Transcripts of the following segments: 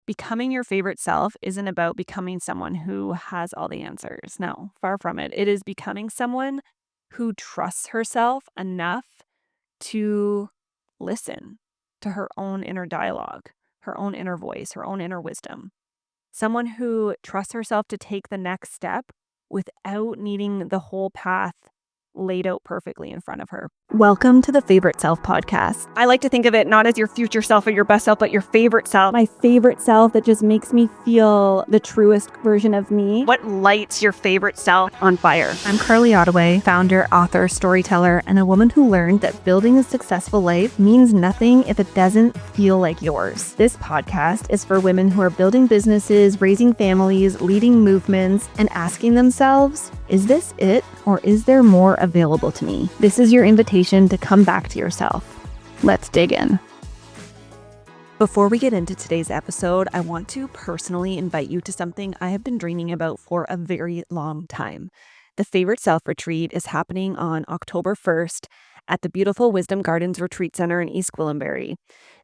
becoming your favorite self isn't about becoming someone who has all the answers. No, far from it. It is becoming someone who trusts herself enough to listen to her own inner dialogue, her own inner voice, her own inner wisdom. Someone who trusts herself to take the next step without needing the whole path laid out perfectly in front of her. Welcome to the Favorite Self podcast. I like to think of it not as your future self or your best self, but your favorite self. My favorite self that just makes me feel the truest version of me. What lights your favorite self on fire? I'm Carly Ottaway, founder, author, storyteller, and a woman who learned that building a successful life means nothing if it doesn't feel like yours. This podcast is for women who are building businesses, raising families, leading movements, and asking themselves, is this it, or is there more available to me? This is your invitation to come back to yourself. Let's dig in. Before we get into today's episode, I want to personally invite you to something I have been dreaming about for a very long time. The Favorite Self Retreat is happening on October 1st at the beautiful Wisdom Gardens Retreat Center in East Gwillimbury.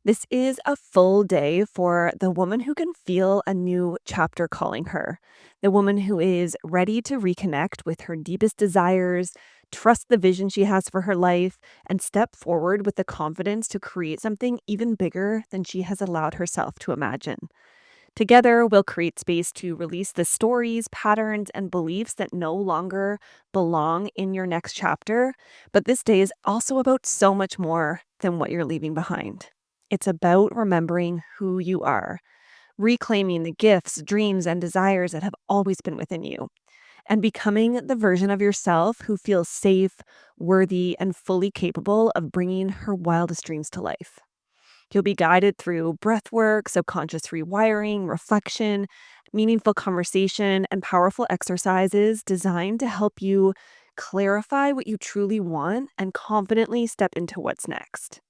This is a full day for the woman who can feel a new chapter calling her, the woman who is ready to reconnect with her deepest desires, trust the vision she has for her life, and step forward with the confidence to create something even bigger than she has allowed herself to imagine. Together, we'll create space to release the stories, patterns, and beliefs that no longer belong in your next chapter. But this day is also about so much more than what you're leaving behind. It's about remembering who you are, reclaiming the gifts, dreams, and desires that have always been within you, and becoming the version of yourself who feels safe, worthy, and fully capable of bringing her wildest dreams to life. You'll be guided through breath work, subconscious rewiring, reflection, meaningful conversation, and powerful exercises designed to help you clarify what you truly want and confidently step into what's next.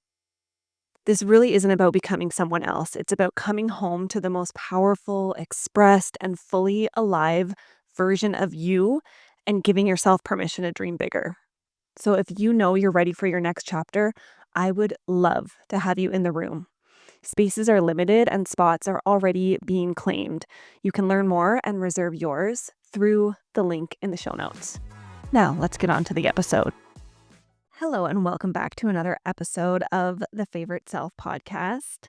This really isn't about becoming someone else. It's about coming home to the most powerful, expressed, and fully alive version of you and giving yourself permission to dream bigger. So if you know you're ready for your next chapter, I would love to have you in the room. Spaces are limited and spots are already being claimed. You can learn more and reserve yours through the link in the show notes. Now, let's get on to the episode. Hello, and welcome back to another episode of the Favorite Self podcast.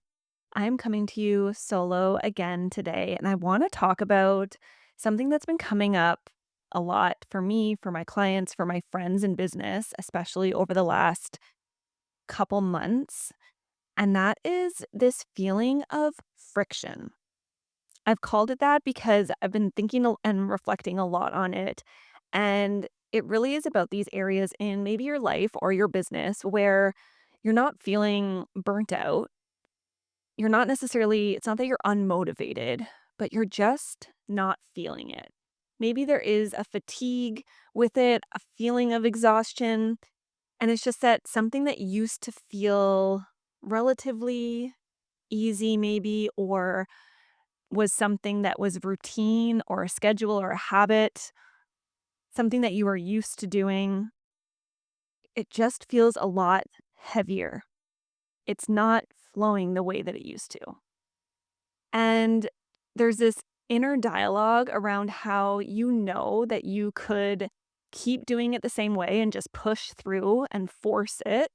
I'm coming to you solo again today, and I want to talk about something that's been coming up a lot for me, for my clients, for my friends in business, especially over the last couple months. And that is this feeling of friction. I've called it that because I've been thinking and reflecting a lot on it. And it really is about these areas in maybe your life or your business where you're not feeling burnt out. You're not necessarily, it's not that you're unmotivated, but you're just not feeling it. Maybe there is a fatigue with it, a feeling of exhaustion. And it's just that something that used to feel relatively easy, maybe, or was something that was routine or a schedule or a habit, something that you were used to doing, it just feels a lot heavier. It's not flowing the way that it used to. And there's this inner dialogue around how you know that you could keep doing it the same way and just push through and force it.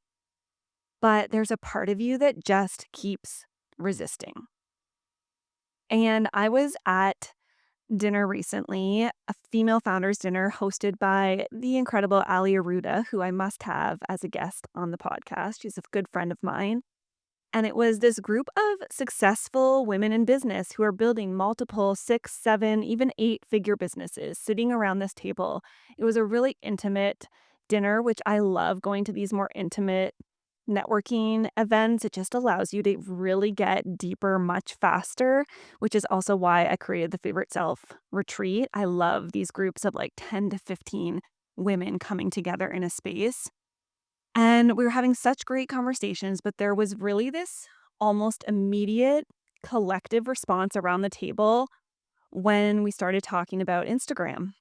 But there's a part of you that just keeps resisting. And I was at dinner recently, a female founders dinner hosted by the incredible Ali Aruda, who I must have as a guest on the podcast. She's a good friend of mine. And it was this group of successful women in business who are building multiple 6, 7, even 8-figure businesses sitting around this table. It was a really intimate dinner, which I love going to these more intimate networking events. It just allows you to really get deeper much faster, which is also why I created the Favorite Self Retreat. I love these groups of like 10 to 15 women coming together in a space. And we were having such great conversations, but there was really this almost immediate collective response around the table when we started talking about Instagram.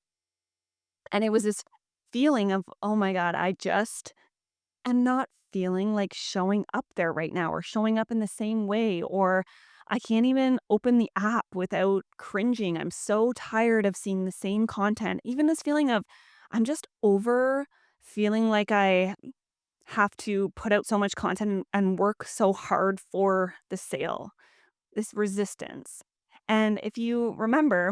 And it was this feeling of, oh my God, I just am not feeling like showing up there right now or showing up in the same way, or I can't even open the app without cringing. I'm so tired of seeing the same content. Even this feeling of I'm just over feeling like I have to put out so much content and work so hard for the sale, this resistance. And if you remember,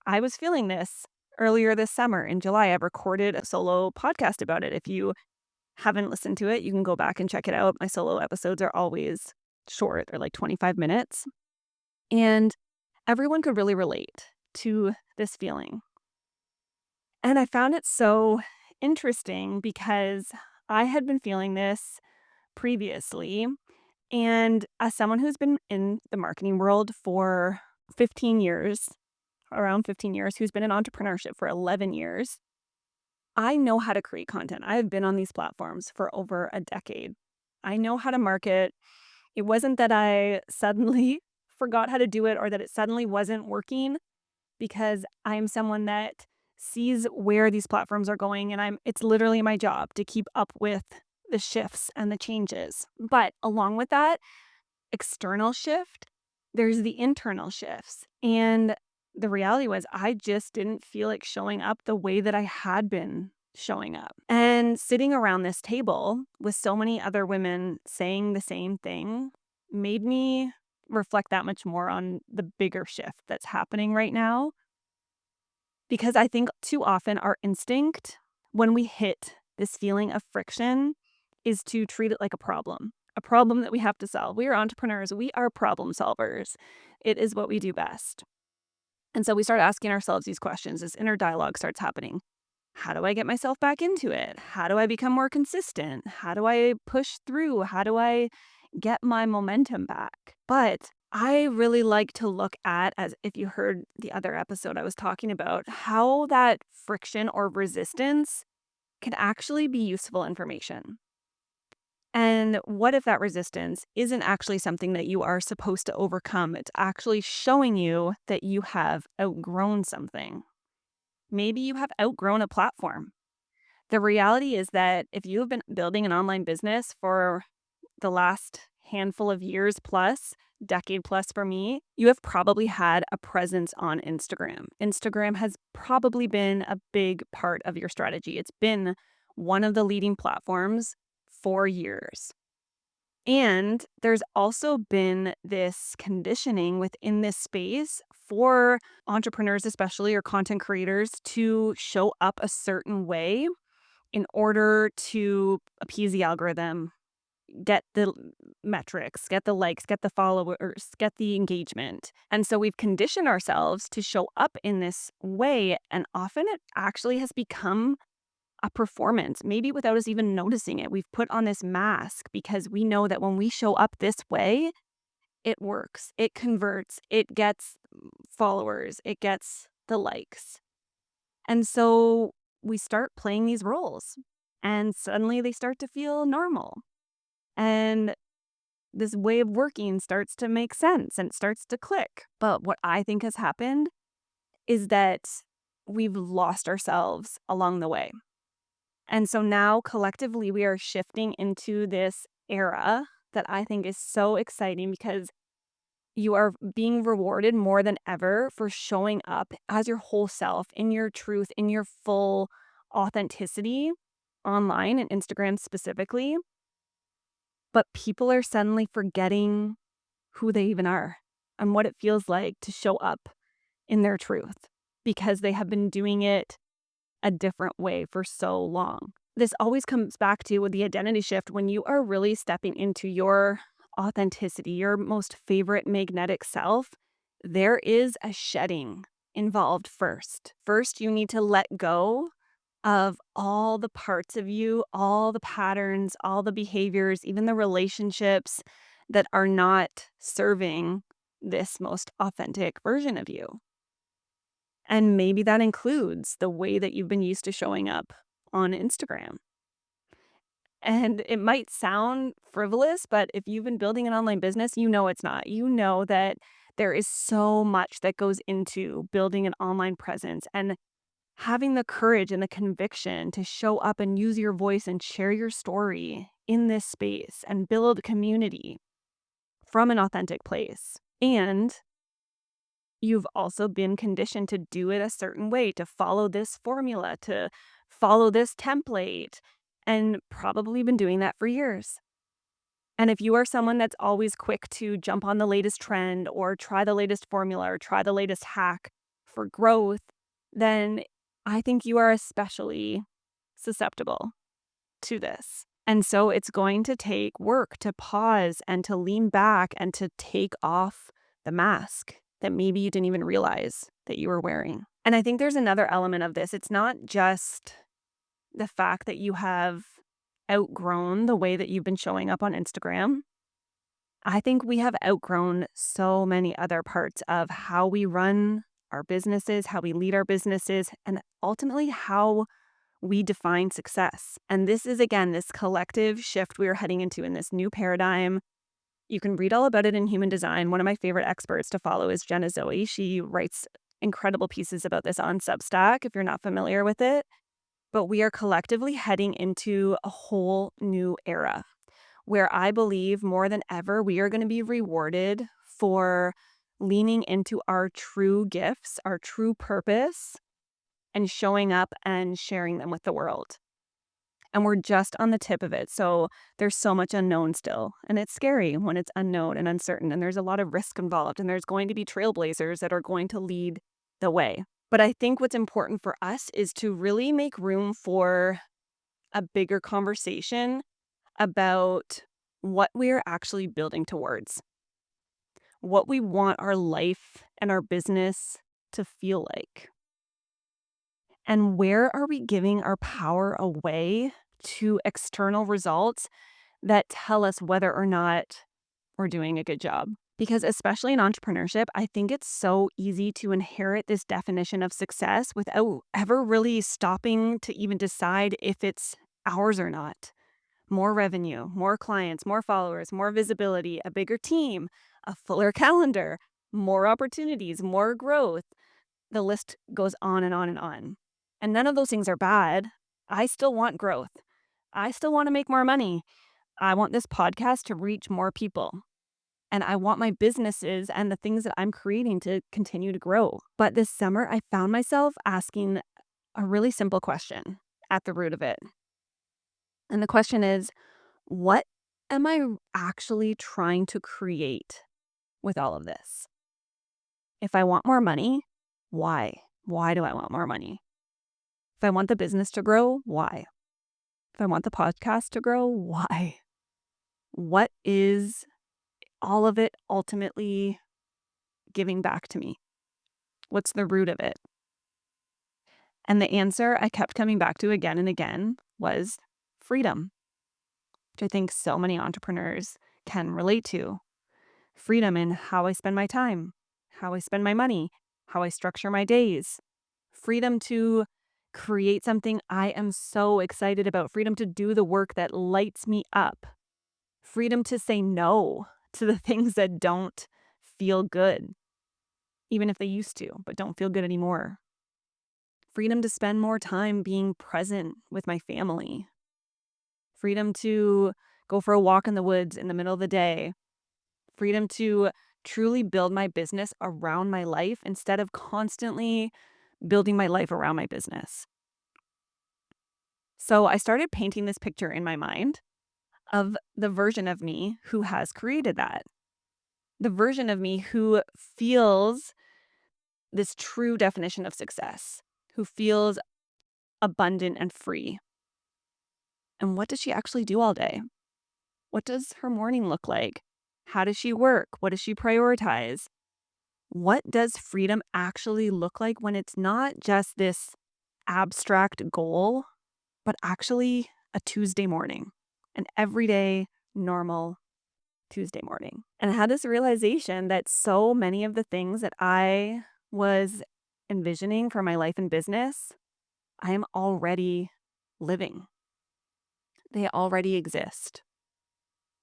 I was feeling this earlier this summer in July. I recorded a solo podcast about it. If you haven't listened to it, you can go back and check it out. My solo episodes are always short, they're like 25 minutes. And everyone could really relate to this feeling. And I found it so interesting because I had been feeling this previously. And as someone who's been in the marketing world for 15 years, around 15 years, who's been in entrepreneurship for 11 years, I know how to create content. I have been on these platforms for over a decade. I know how to market. It wasn't that I suddenly forgot how to do it or that it suddenly wasn't working because I'm someone that sees where these platforms are going and it's literally my job to keep up with the shifts and the changes. But along with that external shift, there's the internal shifts. And the reality was I just didn't feel like showing up the way that I had been showing up. And sitting around this table with so many other women saying the same thing made me reflect that much more on the bigger shift that's happening right now. Because I think too often our instinct when we hit this feeling of friction is to treat it like a problem that we have to solve. We are entrepreneurs, we are problem solvers. It is what we do best. And so we start asking ourselves these questions. This inner dialogue starts happening. How do I get myself back into it? How do I become more consistent? How do I push through? How do I get my momentum back? But I really like to look at, as if you heard the other episode I was talking about, how that friction or resistance can actually be useful information. And what if that resistance isn't actually something that you are supposed to overcome? It's actually showing you that you have outgrown something. Maybe you have outgrown a platform. The reality is that if you have been building an online business for the last handful of years plus, decade plus for me, you have probably had a presence on Instagram. Instagram has probably been a big part of your strategy. It's been one of the leading platforms for years. And there's also been this conditioning within this space for entrepreneurs, especially or content creators, to show up a certain way in order to appease the algorithm, get the metrics, get the likes, get the followers, get the engagement. And so we've conditioned ourselves to show up in this way. And often it actually has become a performance, maybe without us even noticing it. We've put on this mask because we know that when we show up this way, it works, it converts, it gets followers, it gets the likes. And so we start playing these roles and suddenly they start to feel normal. And this way of working starts to make sense and it starts to click. But what I think has happened is that we've lost ourselves along the way. And so now collectively we are shifting into this era that I think is so exciting because you are being rewarded more than ever for showing up as your whole self, in your truth, in your full authenticity online and Instagram specifically. But people are suddenly forgetting who they even are and what it feels like to show up in their truth because they have been doing it a different way for so long. This always comes back to with the identity shift when you are really stepping into your authenticity, your most favorite magnetic self, there is a shedding involved first. First, you need to let go of all the parts of you, all the patterns, all the behaviors, even the relationships that are not serving this most authentic version of you. And maybe that includes the way that you've been used to showing up on Instagram. And it might sound frivolous, but if you've been building an online business, you know it's not. You know that there is so much that goes into building an online presence and having the courage and the conviction to show up and use your voice and share your story in this space and build community from an authentic place. And you've also been conditioned to do it a certain way, to follow this formula, to follow this template, and probably been doing that for years. And if you are someone that's always quick to jump on the latest trend or try the latest formula or try the latest hack for growth, then I think you are especially susceptible to this. And so it's going to take work to pause and to lean back and to take off the mask that maybe you didn't even realize that you were wearing. And I think there's another element of this. It's not just the fact that you have outgrown the way that you've been showing up on Instagram. I think we have outgrown so many other parts of how we run our businesses, how we lead our businesses, and ultimately how we define success. And this is, again, this collective shift we are heading into in this new paradigm. You can read all about it in Human Design. One of my favorite experts to follow is Jenna Zoe. She writes incredible pieces about this on Substack, if you're not familiar with it. But we are collectively heading into a whole new era where I believe more than ever we are going to be rewarded for leaning into our true gifts, our true purpose, and showing up and sharing them with the world. And we're just on the tip of it. So there's so much unknown still. And it's scary when it's unknown and uncertain. And there's a lot of risk involved. And there's going to be trailblazers that are going to lead the way. But I think what's important for us is to really make room for a bigger conversation about what we're actually building towards, what we want our life and our business to feel like. And where are we giving our power away to external results that tell us whether or not we're doing a good job? Because especially in entrepreneurship, I think it's so easy to inherit this definition of success without ever really stopping to even decide if it's ours or not. More revenue, more clients, more followers, more visibility, a bigger team, a fuller calendar, more opportunities, more growth. The list goes on and on and on. And none of those things are bad. I still want growth. I still want to make more money. I want this podcast to reach more people. And I want my businesses and the things that I'm creating to continue to grow. But this summer, I found myself asking a really simple question at the root of it. And the question is, what am I actually trying to create with all of this? If I want more money, why? Why do I want more money? If I want the business to grow, why? If I want the podcast to grow, why? What is all of it ultimately giving back to me? What's the root of it? And the answer I kept coming back to again and again was freedom, which I think so many entrepreneurs can relate to. Freedom in how I spend my time, how I spend my money, how I structure my days. Freedom to create something I am so excited about. Freedom to do the work that lights me up. Freedom to say no to the things that don't feel good, even if they used to, but don't feel good anymore. Freedom to spend more time being present with my family. Freedom to go for a walk in the woods in the middle of the day. Freedom to truly build my business around my life instead of constantly building my life around my business. So I started painting this picture in my mind of the version of me who has created that. The version of me who feels this true definition of success, who feels abundant and free. And what does she actually do all day? What does her morning look like? How does she work? What does she prioritize? What does freedom actually look like when it's not just this abstract goal, but actually a Tuesday morning, an everyday, normal Tuesday morning? And I had this realization that so many of the things that I was envisioning for my life and business, I am already living. They already exist.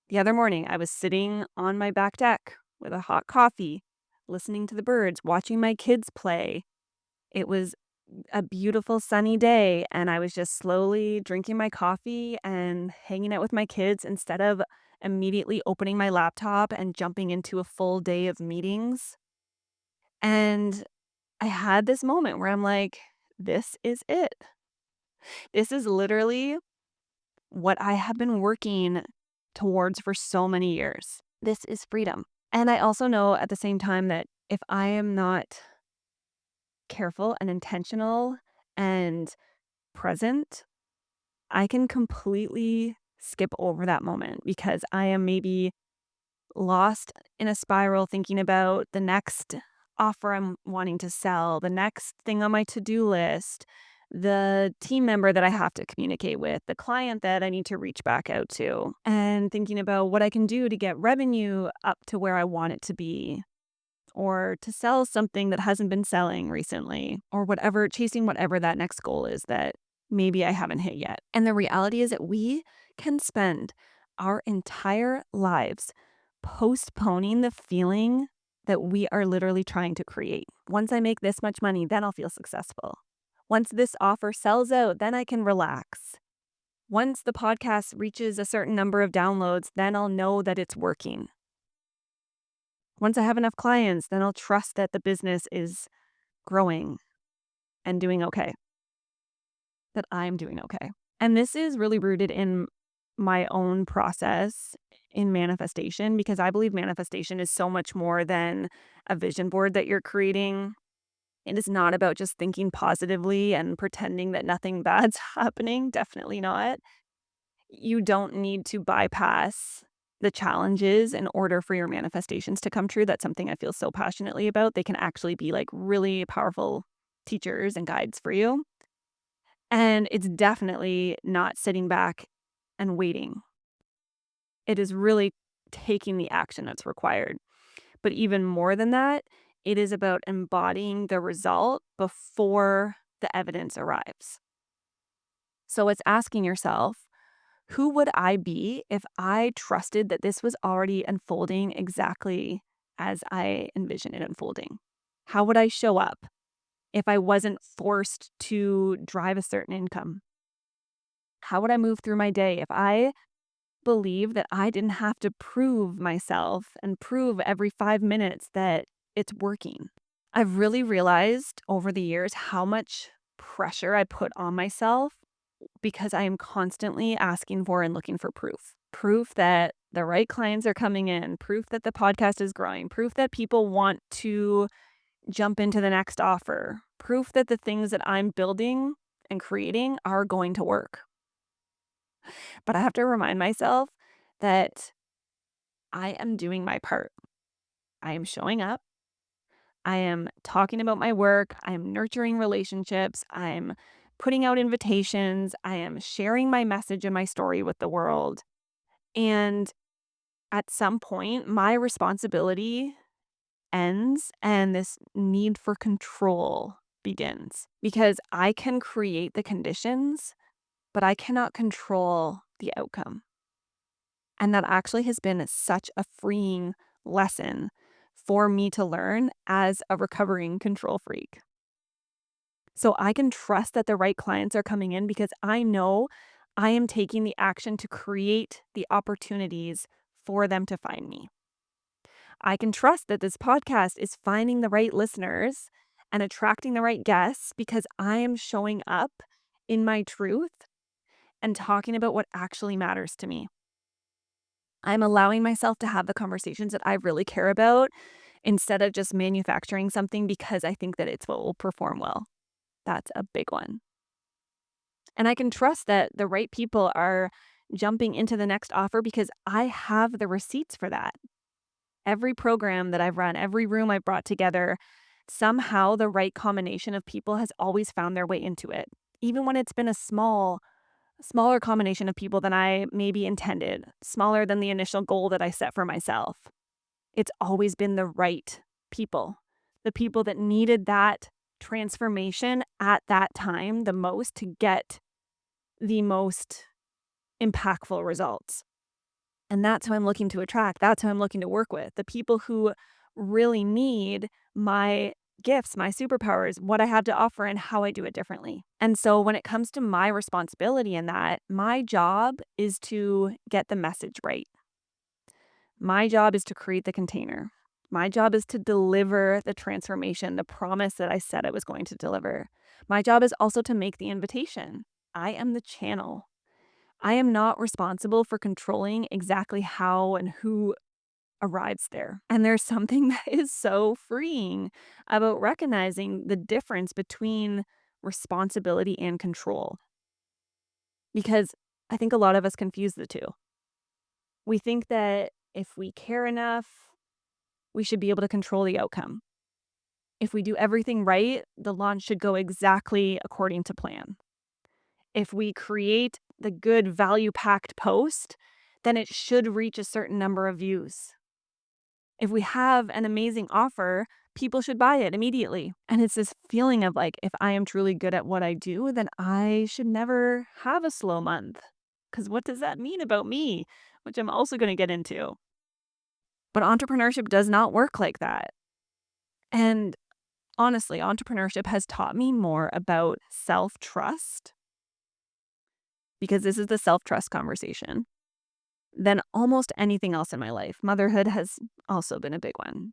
The other morning, I was sitting on my back deck with a hot coffee, listening to the birds, watching my kids play. It was a beautiful sunny day, and I was just slowly drinking my coffee and hanging out with my kids instead of immediately opening my laptop and jumping into a full day of meetings. And I had this moment where I'm like, this is it. This is literally what I have been working towards for so many years. This is freedom. And I also know at the same time that if I am not careful and intentional and present, I can completely skip over that moment because I am maybe lost in a spiral thinking about the next offer I'm wanting to sell, the next thing on my to-do list, the team member that I have to communicate with, the client that I need to reach back out to, and thinking about what I can do to get revenue up to where I want it to be, or to sell something that hasn't been selling recently, or whatever, chasing whatever that next goal is that maybe I haven't hit yet. And the reality is that we can spend our entire lives postponing the feeling that we are literally trying to create. Once I make this much money, then I'll feel successful. Once this offer sells out, then I can relax. Once the podcast reaches a certain number of downloads, then I'll know that it's working. Once I have enough clients, then I'll trust that the business is growing and doing okay, that I'm doing okay. And this is really rooted in my own process in manifestation because I believe manifestation is so much more than a vision board that you're creating. It is not about just thinking positively and pretending that nothing bad's happening. Definitely not. You don't need to bypass the challenges in order for your manifestations to come true. That's something I feel so passionately about. They can actually be like really powerful teachers and guides for you. And it's definitely not sitting back and waiting. It is really taking the action that's required. But even more than that, it is about embodying the result before the evidence arrives. So it's asking yourself, who would I be if I trusted that this was already unfolding exactly as I envisioned it unfolding? How would I show up if I wasn't forced to drive a certain income? How would I move through my day if I believed that I didn't have to prove myself and prove every 5 minutes that it's working? I've really realized over the years how much pressure I put on myself because I am constantly asking for and looking for proof. Proof that the right clients are coming in, proof that the podcast is growing, proof that people want to jump into the next offer, proof that the things that I'm building and creating are going to work. But I have to remind myself that I am doing my part. I am showing up. I am talking about my work. I am nurturing relationships. I'm putting out invitations. I am sharing my message and my story with the world. And at some point, my responsibility ends and this need for control begins because I can create the conditions, but I cannot control the outcome. And that actually has been such a freeing lesson for me to learn as a recovering control freak. So I can trust that the right clients are coming in because I know I am taking the action to create the opportunities for them to find me. I can trust that this podcast is finding the right listeners and attracting the right guests because I am showing up in my truth and talking about what actually matters to me. I'm allowing myself to have the conversations that I really care about instead of just manufacturing something because I think that it's what will perform well. That's a big one. And I can trust that the right people are jumping into the next offer because I have the receipts for that. Every program that I've run, every room I've brought together, somehow the right combination of people has always found their way into it. Even when it's been a smaller combination of people than I maybe intended, smaller than the initial goal that I set for myself. It's always been the right people, the people that needed that transformation at that time the most to get the most impactful results. And that's who I'm looking to attract. That's who I'm looking to work with. The people who really need my gifts, my superpowers, what I have to offer, and how I do it differently. And so when it comes to my responsibility in that, my job is to get the message right. My job is to create the container. My job is to deliver the transformation, the promise that I said I was going to deliver. My job is also to make the invitation. I am the channel. I am not responsible for controlling exactly how and who arrives there. And there's something that is so freeing about recognizing the difference between responsibility and control. Because I think a lot of us confuse the two. We think that if we care enough, we should be able to control the outcome. If we do everything right, the launch should go exactly according to plan. If we create the good value packed post, then it should reach a certain number of views. If we have an amazing offer, people should buy it immediately. And it's this feeling of like, if I am truly good at what I do, then I should never have a slow month. Because what does that mean about me? Which I'm also going to get into. But entrepreneurship does not work like that. And honestly, entrepreneurship has taught me more about self-trust, because this is the self-trust conversation, than almost anything else in my life. Motherhood has also been a big one.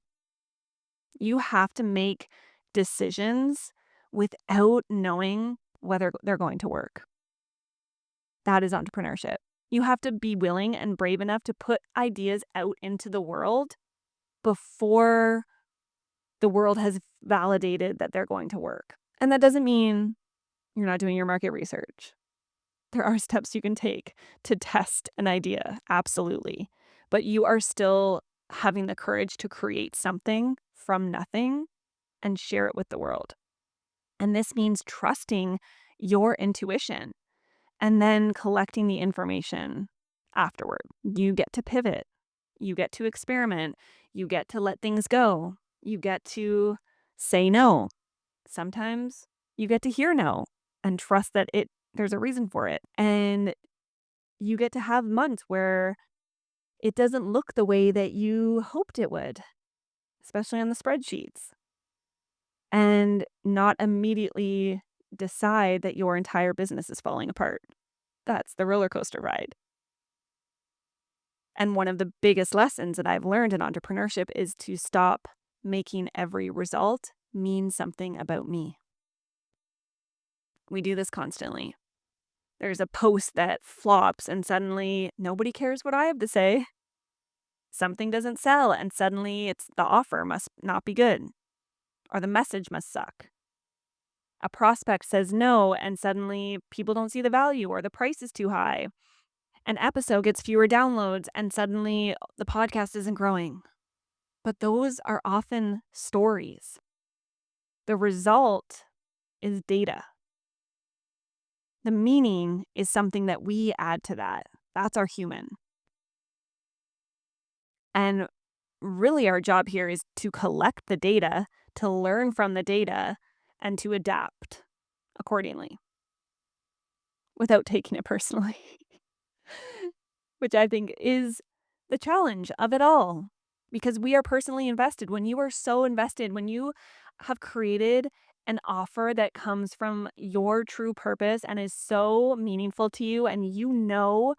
You have to make decisions without knowing whether they're going to work. That is entrepreneurship. You have to be willing and brave enough to put ideas out into the world before the world has validated that they're going to work. And that doesn't mean you're not doing your market research. There are steps you can take to test an idea, absolutely. But you are still having the courage to create something from nothing and share it with the world. And this means trusting your intuition and then collecting the information afterward. You get to pivot. You get to experiment. You get to let things go. You get to say no. Sometimes you get to hear no and trust that there's a reason for it. And you get to have months where it doesn't look the way that you hoped it would, especially on the spreadsheets, and not immediately decide that your entire business is falling apart. That's the roller coaster ride. And one of the biggest lessons that I've learned in entrepreneurship is to stop making every result mean something about me. We do this constantly. There's a post that flops and suddenly nobody cares what I have to say. Something doesn't sell and suddenly it's the offer must not be good or the message must suck. A prospect says no and suddenly people don't see the value or the price is too high. An episode gets fewer downloads and suddenly the podcast isn't growing. But those are often stories. The result is data. The meaning is something that we add to that. That's our human. And really our job here is to collect the data, to learn from the data, and to adapt accordingly without taking it personally, which I think is the challenge of it all. Because we are personally invested. When you are so invested, when you have created an offer that comes from your true purpose and is so meaningful to you, and you know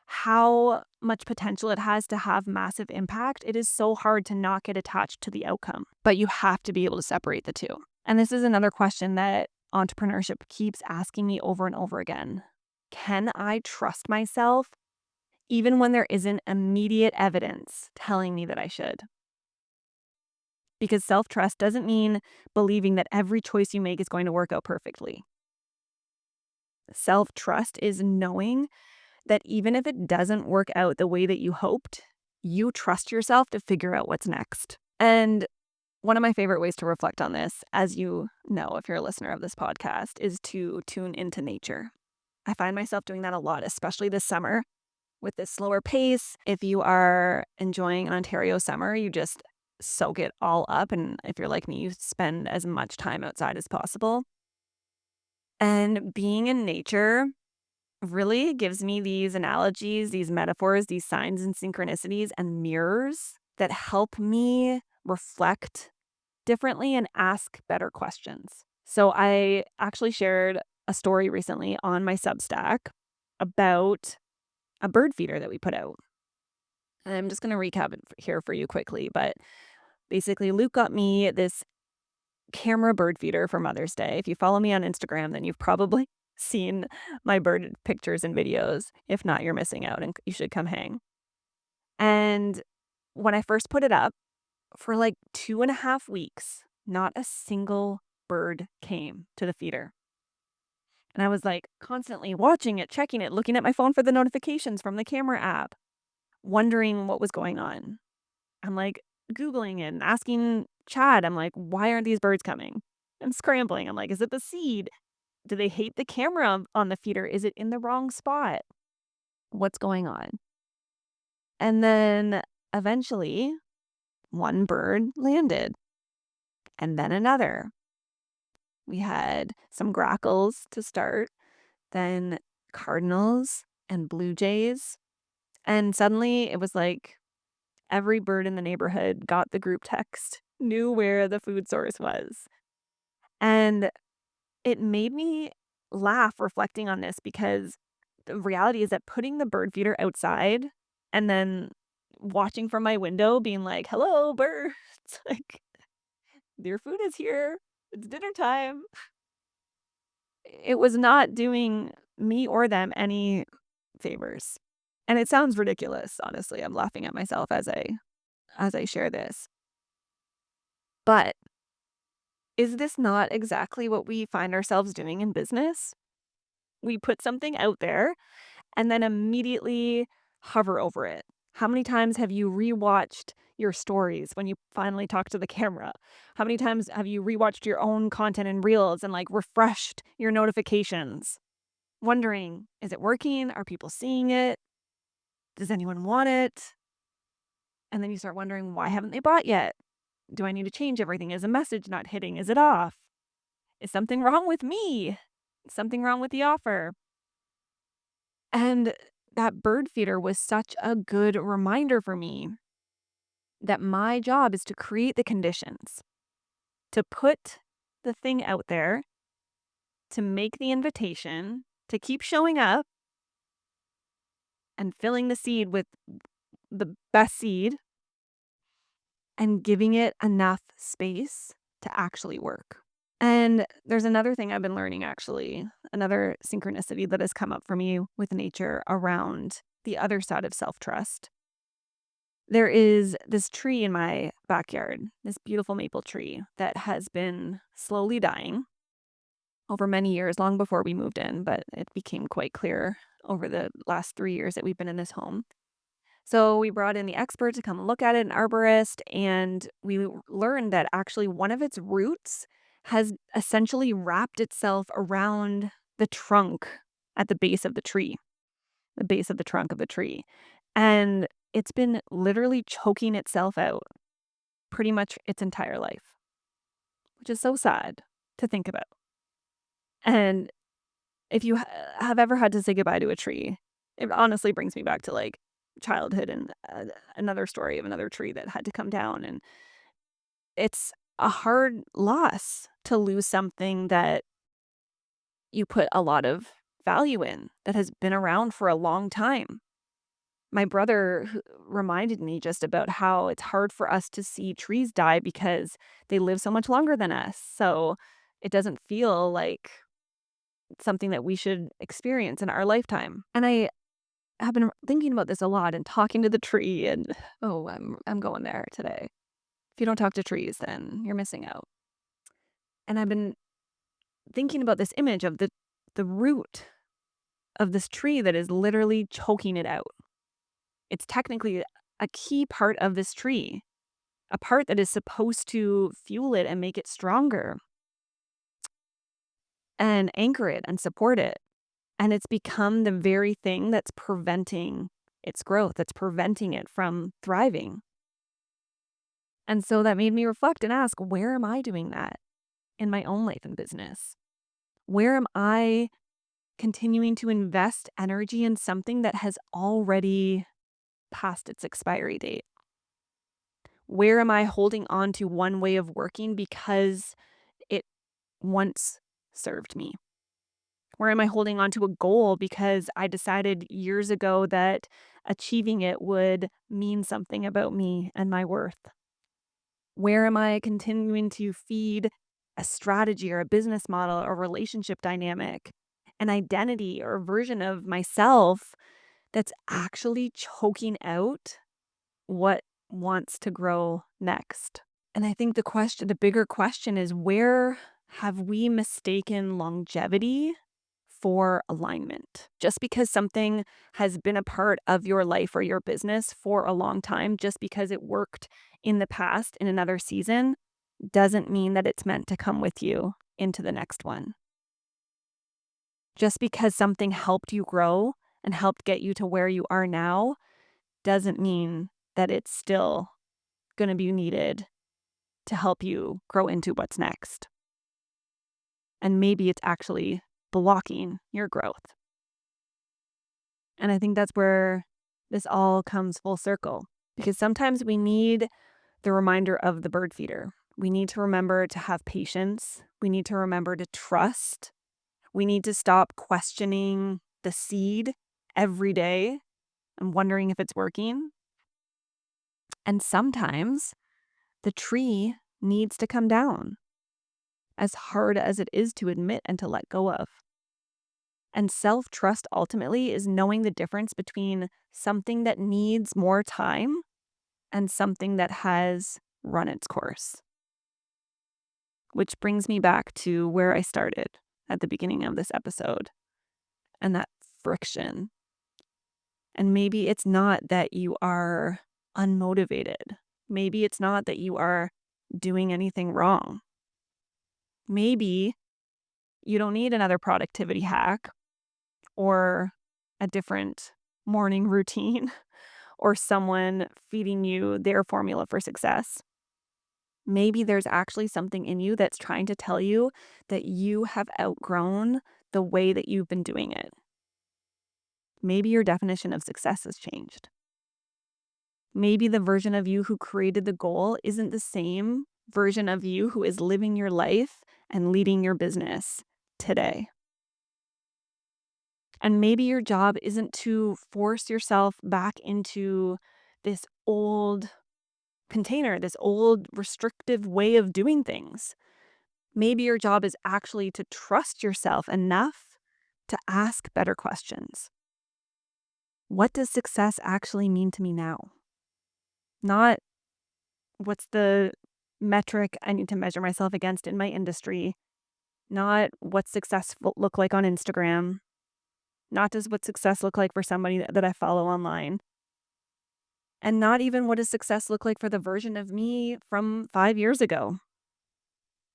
how much potential it has to have massive impact, it is so hard to not get attached to the outcome. But you have to be able to separate the two. And this is another question that entrepreneurship keeps asking me over and over again. Can I trust myself even when there isn't immediate evidence telling me that I should? Because self-trust doesn't mean believing that every choice you make is going to work out perfectly. Self-trust is knowing that even if it doesn't work out the way that you hoped, you trust yourself to figure out what's next. And one of my favorite ways to reflect on this, as you know, if you're a listener of this podcast, is to tune into nature. I find myself doing that a lot, especially this summer with this slower pace. If you are enjoying an Ontario summer, you just soak it all up. And if you're like me, you spend as much time outside as possible. And being in nature really gives me these analogies, these metaphors, these signs and synchronicities and mirrors that help me reflect differently and ask better questions. So I actually shared a story recently on my Substack about a bird feeder that we put out. And I'm just going to recap it here for you quickly. But basically, Luke got me this camera bird feeder for Mother's Day. If you follow me on Instagram, then you've probably seen my bird pictures and videos. If not, you're missing out and you should come hang. And when I first put it up, for like 2.5 weeks, not a single bird came to the feeder. And I was like constantly watching it, checking it, looking at my phone for the notifications from the camera app, wondering what was going on. I'm like Googling it and asking Chad, I'm like, why aren't these birds coming? I'm scrambling. I'm like, is it the seed? Do they hate the camera on the feeder? Is it in the wrong spot? What's going on? And then eventually one bird landed and then another. We had some grackles to start, then cardinals and blue jays. And suddenly it was like every bird in the neighborhood got the group text, knew where the food source was. And it made me laugh reflecting on this because the reality is that putting the bird feeder outside and then watching from my window being like, "Hello, birds." Like, "Your food is here. It's dinner time." It was not doing me or them any favors. And it sounds ridiculous, honestly. I'm laughing at myself as I share this. But is this not exactly what we find ourselves doing in business? We put something out there and then immediately hover over it. How many times have you rewatched your stories when you finally talk to the camera? How many times have you rewatched your own content and reels and like refreshed your notifications, wondering, is it working? Are people seeing it? Does anyone want it? And then you start wondering, why haven't they bought yet? Do I need to change everything? Is a message not hitting? Is it off? Is something wrong with me? Something wrong with the offer? And that bird feeder was such a good reminder for me that my job is to create the conditions, to put the thing out there, to make the invitation, to keep showing up and filling the seed with the best seed and giving it enough space to actually work. And there's another thing I've been learning actually, another synchronicity that has come up for me with nature around the other side of self trust. There is this tree in my backyard, this beautiful maple tree that has been slowly dying over many years, long before we moved in, but it became quite clear over the last 3 years that we've been in this home. So we brought in the expert to come look at it, an arborist, and we learned that actually one of its roots has essentially wrapped itself around the trunk at the base of the tree, the base of the trunk of the tree. And it's been literally choking itself out pretty much its entire life, which is so sad to think about. And if you have ever had to say goodbye to a tree, it honestly brings me back to like childhood and another story of another tree that had to come down. And it's a hard loss to lose something that you put a lot of value in, that has been around for a long time. My brother reminded me just about how it's hard for us to see trees die because they live so much longer than us. So it doesn't feel like something that we should experience in our lifetime. And I have been thinking about this a lot and talking to the tree and oh, I'm going there today. If you don't talk to trees, then you're missing out. And I've been thinking about this image of the root of this tree that is literally choking it out. It's technically a key part of this tree, a part that is supposed to fuel it and make it stronger and anchor it and support it. And it's become the very thing that's preventing its growth, that's preventing it from thriving. And so that made me reflect and ask, where am I doing that in my own life and business? Where am I continuing to invest energy in something that has already passed its expiry date? Where am I holding on to one way of working because it once served me? Where am I holding on to a goal because I decided years ago that achieving it would mean something about me and my worth? Where am I continuing to feed a strategy or a business model or relationship dynamic, an identity or version of myself that's actually choking out what wants to grow next? And I think the bigger question is, where have we mistaken longevity for alignment? Just because something has been a part of your life or your business for a long time, just because it worked in the past in another season, doesn't mean that it's meant to come with you into the next one. Just because something helped you grow and helped get you to where you are now doesn't mean that it's still going to be needed to help you grow into what's next. And maybe it's actually blocking your growth. And I think that's where this all comes full circle, because sometimes we need the reminder of the bird feeder. We need to remember to have patience. We need to remember to trust. We need to stop questioning the seed every day and wondering if it's working. And sometimes the tree needs to come down, as hard as it is to admit and to let go of. And self-trust ultimately is knowing the difference between something that needs more time and something that has run its course. Which brings me back to where I started at the beginning of this episode, and that friction. And maybe it's not that you are unmotivated. Maybe it's not that you are doing anything wrong. Maybe you don't need another productivity hack or a different morning routine or someone feeding you their formula for success. Maybe there's actually something in you that's trying to tell you that you have outgrown the way that you've been doing it. Maybe your definition of success has changed. Maybe the version of you who created the goal isn't the same version of you who is living your life and leading your business today. And maybe your job isn't to force yourself back into this old container, this old restrictive way of doing things. Maybe your job is actually to trust yourself enough to ask better questions. What does success actually mean to me now? Not what's the metric I need to measure myself against in my industry. Not what success look like on Instagram. Not does what success look like for somebody that I follow online. And not even what does success look like for the version of me from 5 years ago.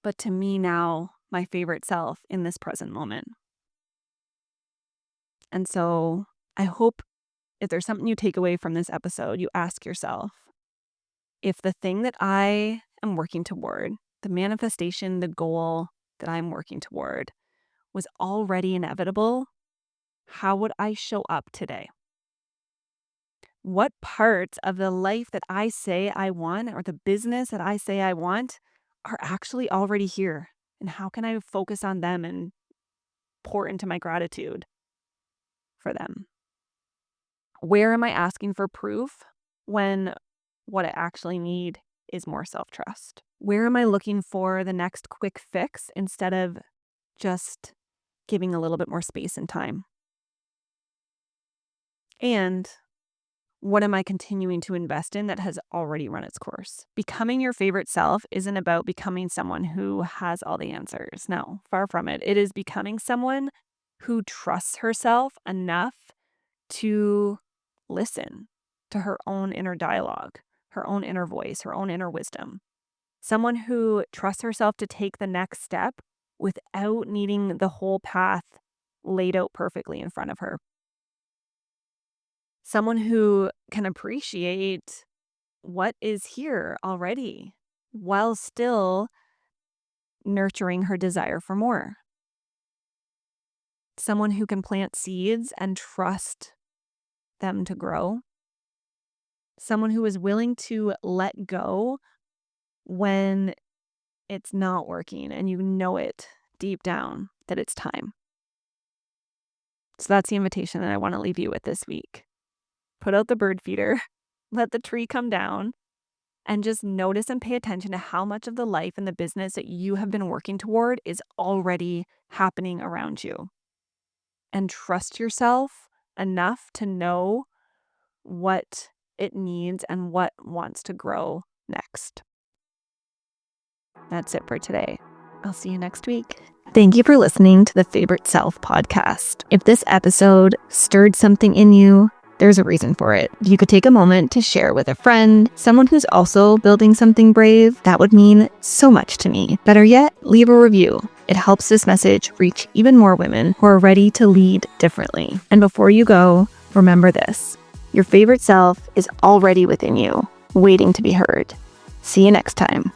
But to me now, my favorite self in this present moment. And so I hope if there's something you take away from this episode, you ask yourself, if the thing that I am working toward, the manifestation, the goal that I'm working toward was already inevitable, how would I show up today? What parts of the life that I say I want or the business that I say I want are actually already here? And how can I focus on them and pour into my gratitude for them? Where am I asking for proof when what I actually need is more self-trust? Where am I looking for the next quick fix instead of just giving a little bit more space and time? And what am I continuing to invest in that has already run its course? Becoming your favorite self isn't about becoming someone who has all the answers. No, far from it. It is becoming someone who trusts herself enough to listen to her own inner dialogue, her own inner voice, her own inner wisdom. Someone who trusts herself to take the next step without needing the whole path laid out perfectly in front of her. Someone who can appreciate what is here already while still nurturing her desire for more. Someone who can plant seeds and trust them to grow. Someone who is willing to let go when it's not working and you know it deep down that it's time. So that's the invitation that I want to leave you with this week. Put out the bird feeder, let the tree come down, and just notice and pay attention to how much of the life and the business that you have been working toward is already happening around you. And trust yourself enough to know what it needs and what wants to grow next. That's it for today. I'll see you next week. Thank you for listening to the Favorite Self podcast. If this episode stirred something in you, there's a reason for it. If you could take a moment to share with a friend, someone who's also building something brave, that would mean so much to me. Better yet, leave a review. It helps this message reach even more women who are ready to lead differently. And before you go, remember this. Your favorite self is already within you, waiting to be heard. See you next time.